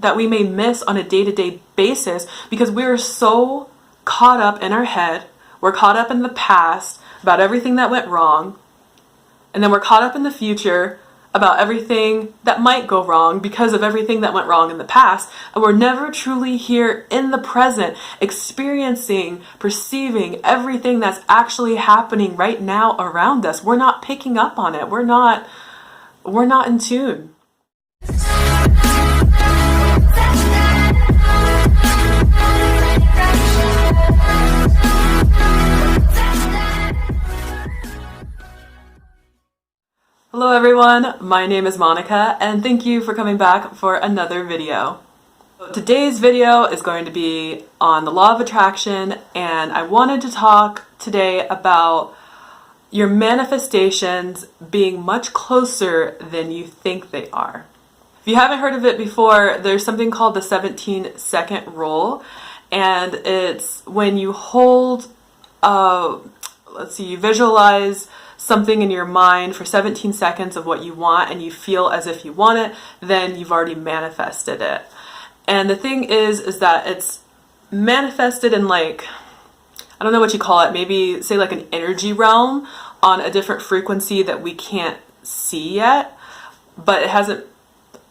that we may miss on a day-to-day basis because we're so caught up in our head. We're caught up in the past about everything that went wrong. And then we're caught up in the future about everything that might go wrong because of everything that went wrong in the past. And we're never truly here in the present, experiencing, perceiving everything that's actually happening right now around us. We're not picking up on it. We're not in tune. Hello everyone, my name is Monica and thank you for coming back for another video. Today's video is going to be on the law of attraction, and I wanted to talk today about your manifestations being much closer than you think they are. If you haven't heard of it before, there's something called the 17-second rule, and it's when you hold, you visualize something in your mind for 17 seconds of what you want and you feel as if you want it, then you've already manifested it. And the thing is that it's manifested in, like, I don't know what you call it, maybe say like an energy realm on a different frequency that we can't see yet, but it hasn't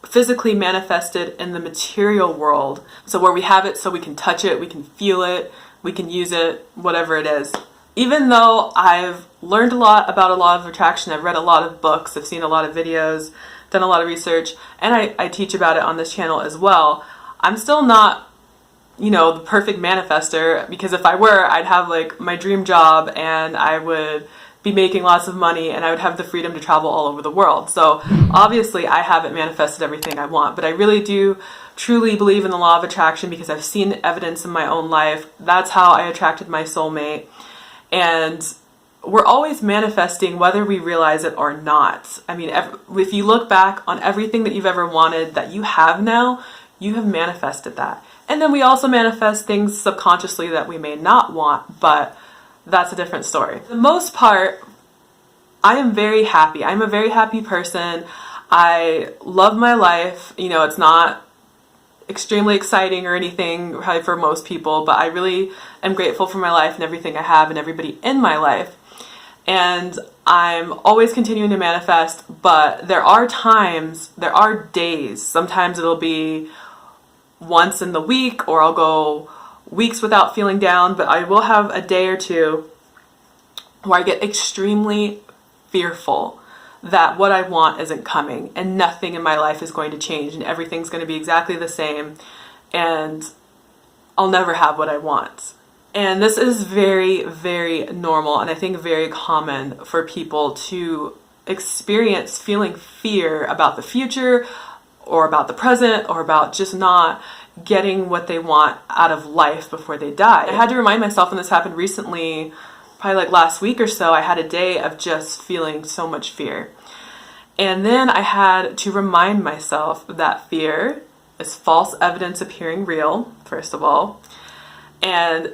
physically manifested in the material world. So where we have it so we can touch it, we can feel it, we can use it, whatever it is. Even though I've learned a lot about a law of attraction, I've read a lot of books, I've seen a lot of videos, done a lot of research, and I teach about it on this channel as well, I'm still not, the perfect manifester, because if I were, I'd have like my dream job and I would be making lots of money and I would have the freedom to travel all over the world. So obviously I haven't manifested everything I want, but I really do truly believe in the law of attraction because I've seen evidence in my own life. That's how I attracted my soulmate. And we're always manifesting whether we realize it or not. I mean, if you look back on everything that you've ever wanted that you have now, you have manifested that. And then we also manifest things subconsciously that we may not want, but that's a different story. For the most part, I am very happy. I'm a very happy person. I love my life. It's not extremely exciting or anything probably for most people, but I really am grateful for my life and everything I have and everybody in my life. And I'm always continuing to manifest, but there are days, sometimes it'll be once in the week, or I'll go weeks without feeling down, but I will have a day or two where I get extremely fearful that what I want isn't coming and nothing in my life is going to change and everything's going to be exactly the same and I'll never have what I want. And this is very, very normal, and I think very common for people to experience feeling fear about the future or about the present or about just not getting what they want out of life before they die. I had to remind myself, and this happened recently, probably like last week or so, I had a day of just feeling so much fear. And then I had to remind myself that fear is false evidence appearing real, first of all. And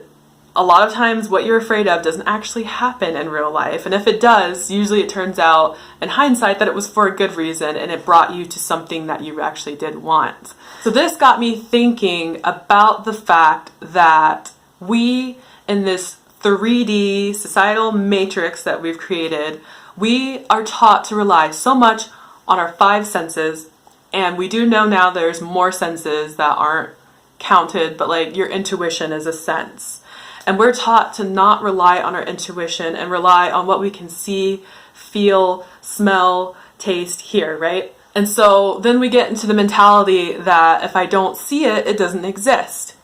a lot of times what you're afraid of doesn't actually happen in real life. And if it does, usually it turns out in hindsight that it was for a good reason and it brought you to something that you actually did want. So this got me thinking about the fact that we, in this 3D societal matrix that we've created, we are taught to rely so much on our 5 senses, and we do know now there's more senses that aren't counted, but like your intuition is a sense. And we're taught to not rely on our intuition and rely on what we can see, feel, smell, taste, hear, right? And so then we get into the mentality that if I don't see it, it doesn't exist.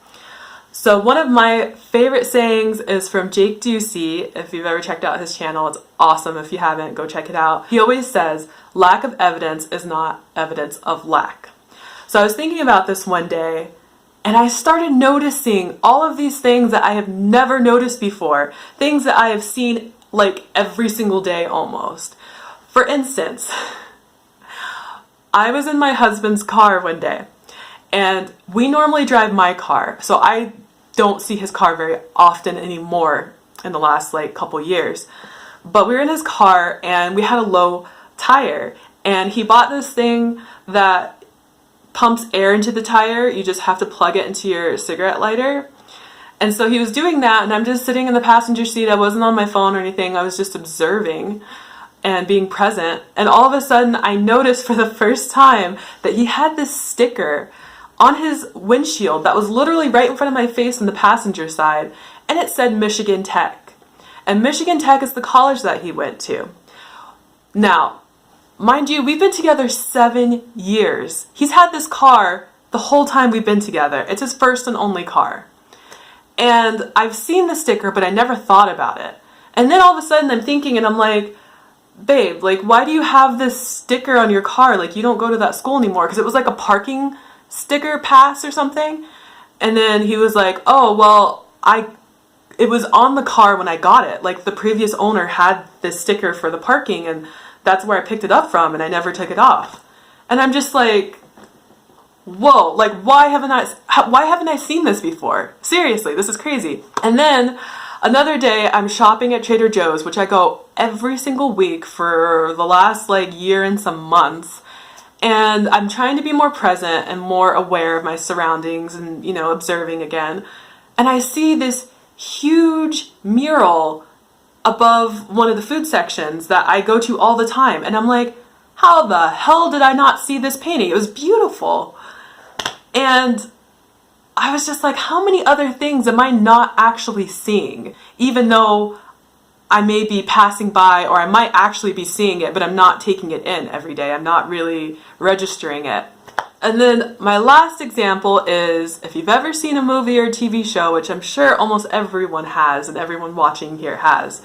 So one of my favorite sayings is from Jake Ducey. If you've ever checked out his channel, it's awesome. If you haven't, go check it out. He always says, lack of evidence is not evidence of lack. So I was thinking about this one day, and I started noticing all of these things that I have never noticed before, things that I have seen like every single day almost. For instance, I was in my husband's car one day, and we normally drive my car, so I don't see his car very often anymore in the last like couple years. But we were in his car and we had a low tire, and he bought this thing that pumps air into the tire. You just have to plug it into your cigarette lighter. And so he was doing that, and I'm just sitting in the passenger seat. I wasn't on my phone or anything. I was just observing and being present. And all of a sudden, I noticed for the first time that he had this sticker on his windshield that was literally right in front of my face on the passenger side, and it said Michigan Tech. And Michigan Tech is the college that he went to. Now, mind you, we've been together 7 years. He's had this car the whole time we've been together. It's his first and only car. And I've seen the sticker, but I never thought about it. And then all of a sudden I'm thinking, and I'm like, babe, like, why do you have this sticker on your car? Like, you don't go to that school anymore. Because it was like a parking sticker pass or something. And then he was like, oh, well, it was on the car when I got it. Like, the previous owner had this sticker for the parking, and that's where I picked it up from, and I never took it off. And I'm just like, whoa, like, why haven't I seen this before? Seriously, this is crazy. And then another day I'm shopping at Trader Joe's, which I go every single week for the last like year and some months. And I'm trying to be more present and more aware of my surroundings and, you know, observing again. And I see this huge mural above one of the food sections that I go to all the time. And I'm like, how the hell did I not see this painting? It was beautiful. And I was just like, how many other things am I not actually seeing? Even though I may be passing by, or I might actually be seeing it, but I'm not taking it in every day. I'm not really registering it. And then my last example is, if you've ever seen a movie or a TV show, which I'm sure almost everyone has and everyone watching here has,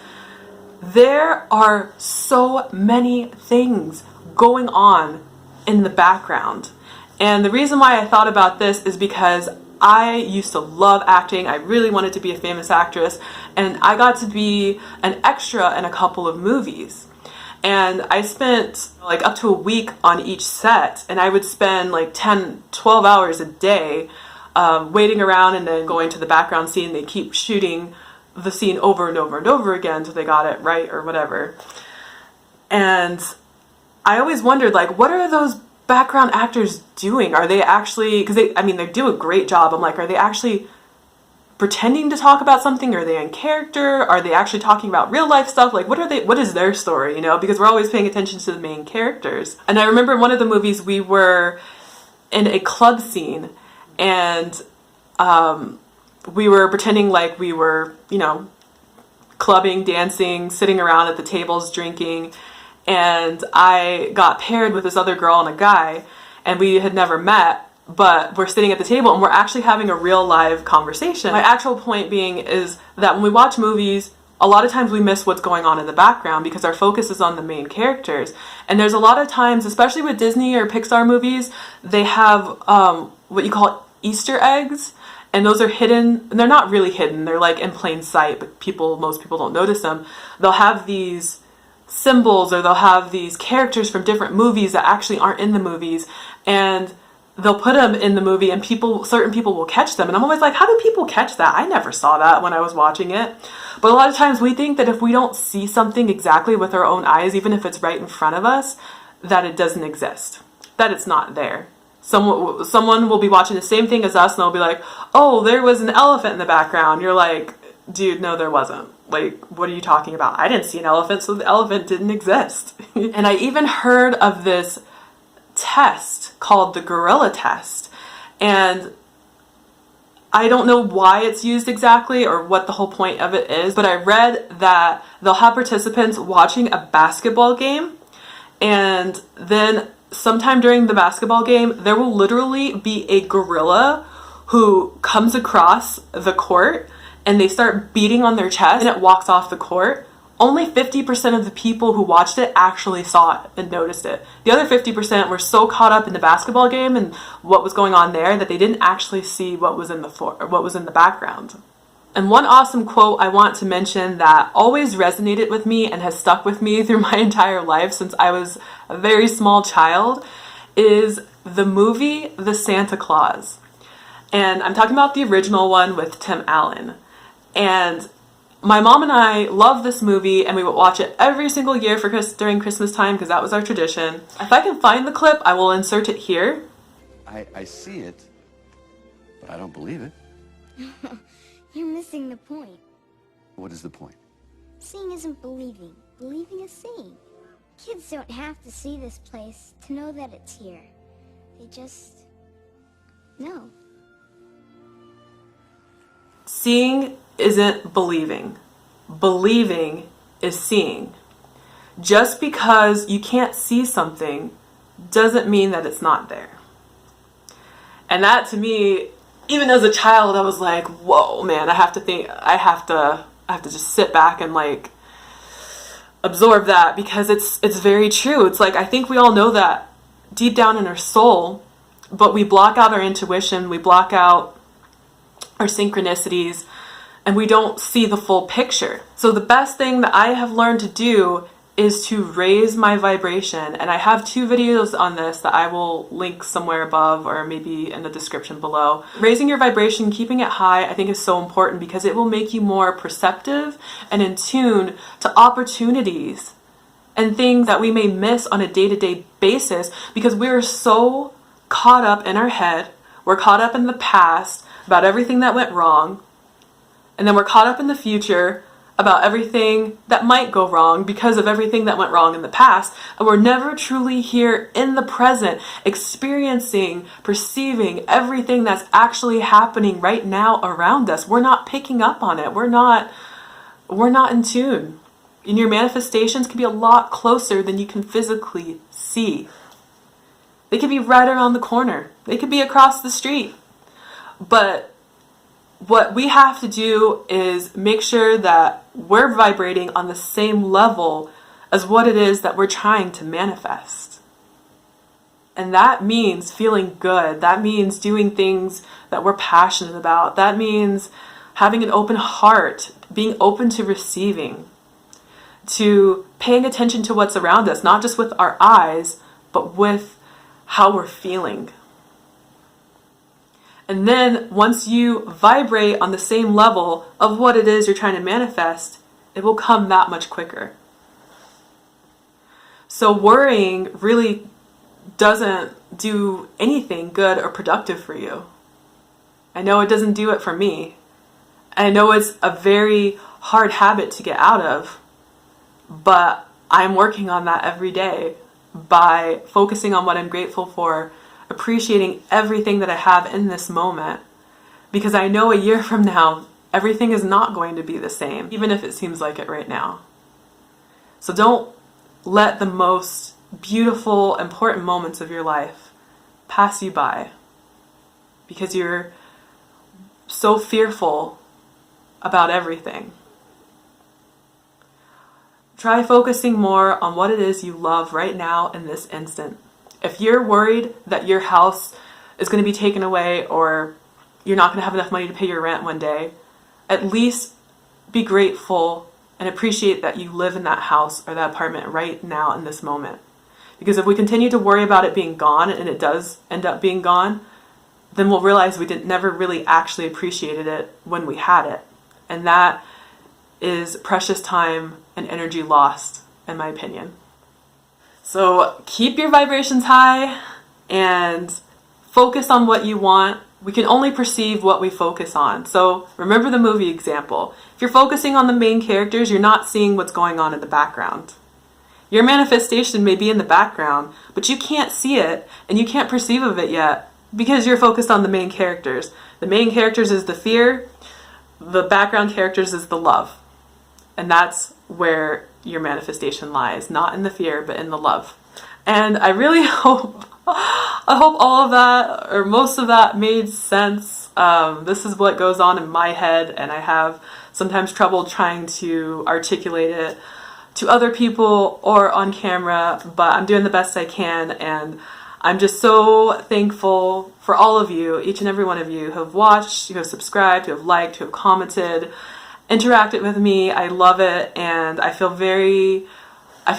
there are so many things going on in the background. And the reason why I thought about this is because I used to love acting. I really wanted to be a famous actress, and I got to be an extra in a couple of movies. And I spent like up to a week on each set, and I would spend like 10, 12 hours a day waiting around and then going to the background scene. They keep shooting the scene over and over and over again until they got it right or whatever. And I always wondered, like, what are those background actors doing? Are they actually, because they do a great job. I'm like, are they actually pretending to talk about something? Are they in character? Are they actually talking about real life stuff? Like, what is their story, you know? Because we're always paying attention to the main characters. And I remember one of the movies, we were in a club scene, and we were pretending like we were, you know, clubbing, dancing, sitting around at the tables, drinking. And I got paired with this other girl and a guy, and we had never met, but we're sitting at the table and we're actually having a real live conversation. My actual point being is that when we watch movies, a lot of times we miss what's going on in the background because our focus is on the main characters. And there's a lot of times, especially with Disney or Pixar movies, they have what you call Easter eggs. And those are hidden, and they're not really hidden, they're like in plain sight, but most people don't notice them. They'll have these symbols, or they'll have these characters from different movies that actually aren't in the movies, and they'll put them in the movie, and certain people will catch them. And I'm always like, how do people catch that? I never saw that when I was watching it. But a lot of times we think that if we don't see something exactly with our own eyes, even if it's right in front of us, that it doesn't exist, that it's not there. Someone will be watching the same thing as us, and they'll be like, oh, there was an elephant in the background. You're like, dude, no, there wasn't. Like, what are you talking about? I didn't see an elephant, so the elephant didn't exist. And I even heard of this test called the gorilla test. And I don't know why it's used exactly or what the whole point of it is, but I read that they'll have participants watching a basketball game, and then sometime during the basketball game, there will literally be a gorilla who comes across the court, and they start beating on their chest, and it walks off the court. Only 50% of the people who watched it actually saw it and noticed it. The other 50% were so caught up in the basketball game and what was going on there that they didn't actually see what was in the background. And one awesome quote I want to mention that always resonated with me and has stuck with me through my entire life since I was a very small child is the movie The Santa Claus. And I'm talking about the original one with Tim Allen. And my mom and I love this movie, and we would watch it every single year during Christmas time because that was our tradition. If I can find the clip, I will insert it here. I see it, but I don't believe it. You're missing the point. What is the point? Seeing isn't believing. Believing is seeing. Kids don't have to see this place to know that it's here. They just know. Seeing isn't believing. Believing is seeing. Just because you can't see something doesn't mean that it's not there. And that, to me, even as a child, I was like, whoa, man, I have to just sit back and like absorb that, because it's very true. It's like, I think we all know that deep down in our soul, but we block out our intuition, we block out our synchronicities, and we don't see the full picture. So the best thing that I have learned to do is to raise my vibration. And I have 2 videos on this that I will link somewhere above or maybe in the description below. Raising your vibration, keeping it high, I think is so important, because it will make you more perceptive and in tune to opportunities and things that we may miss on a day-to-day basis, because we're so caught up in our head. We're caught up in the past about everything that went wrong. And then we're caught up in the future about everything that might go wrong because of everything that went wrong in the past. And we're never truly here in the present, experiencing, perceiving everything that's actually happening right now around us. We're not picking up on it. We're not in tune. And your manifestations can be a lot closer than you can physically see. They could be right around the corner. They could be across the street. But what we have to do is make sure that we're vibrating on the same level as what it is that we're trying to manifest. And that means feeling good. That means doing things that we're passionate about. That means having an open heart, being open to receiving, to paying attention to what's around us, not just with our eyes, but with how we're feeling. And then once you vibrate on the same level of what it is you're trying to manifest, it will come that much quicker. So worrying really doesn't do anything good or productive for you. I know it doesn't do it for me. I know it's a very hard habit to get out of, but I'm working on that every day by focusing on what I'm grateful for, appreciating everything that I have in this moment, because I know a year from now, everything is not going to be the same, even if it seems like it right now. So don't let the most beautiful, important moments of your life pass you by, because you're so fearful about everything. Try focusing more on what it is you love right now in this instant. If you're worried that your house is going to be taken away or you're not going to have enough money to pay your rent one day, at least be grateful and appreciate that you live in that house or that apartment right now in this moment. Because if we continue to worry about it being gone, and it does end up being gone, then we'll realize we never really actually appreciated it when we had it. And that is precious time and energy lost, in my opinion. So keep your vibrations high and focus on what you want. We can only perceive what we focus on. So remember the movie example. If you're focusing on the main characters, you're not seeing what's going on in the background. Your manifestation may be in the background, but you can't see it and you can't perceive of it yet because you're focused on the main characters. The main characters is the fear, the background characters is the love. And that's where your manifestation lies, not in the fear, but in the love. And I really hope all of that, or most of that, made sense. This is what goes on in my head, and I have sometimes trouble trying to articulate it to other people or on camera, but I'm doing the best I can, and I'm just so thankful for all of you, each and every one of you who have watched, who have subscribed, who have liked, who have commented, interacted with me. I love it, and I feel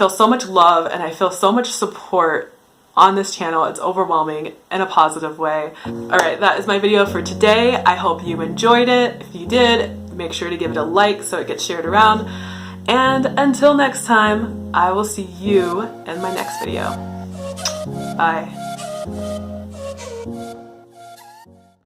so much love and I feel so much support on this channel. It's overwhelming in a positive way. Alright, that is my video for today. I hope you enjoyed it. If you did, make sure to give it a like so it gets shared around. And until next time, I will see you in my next video. Bye.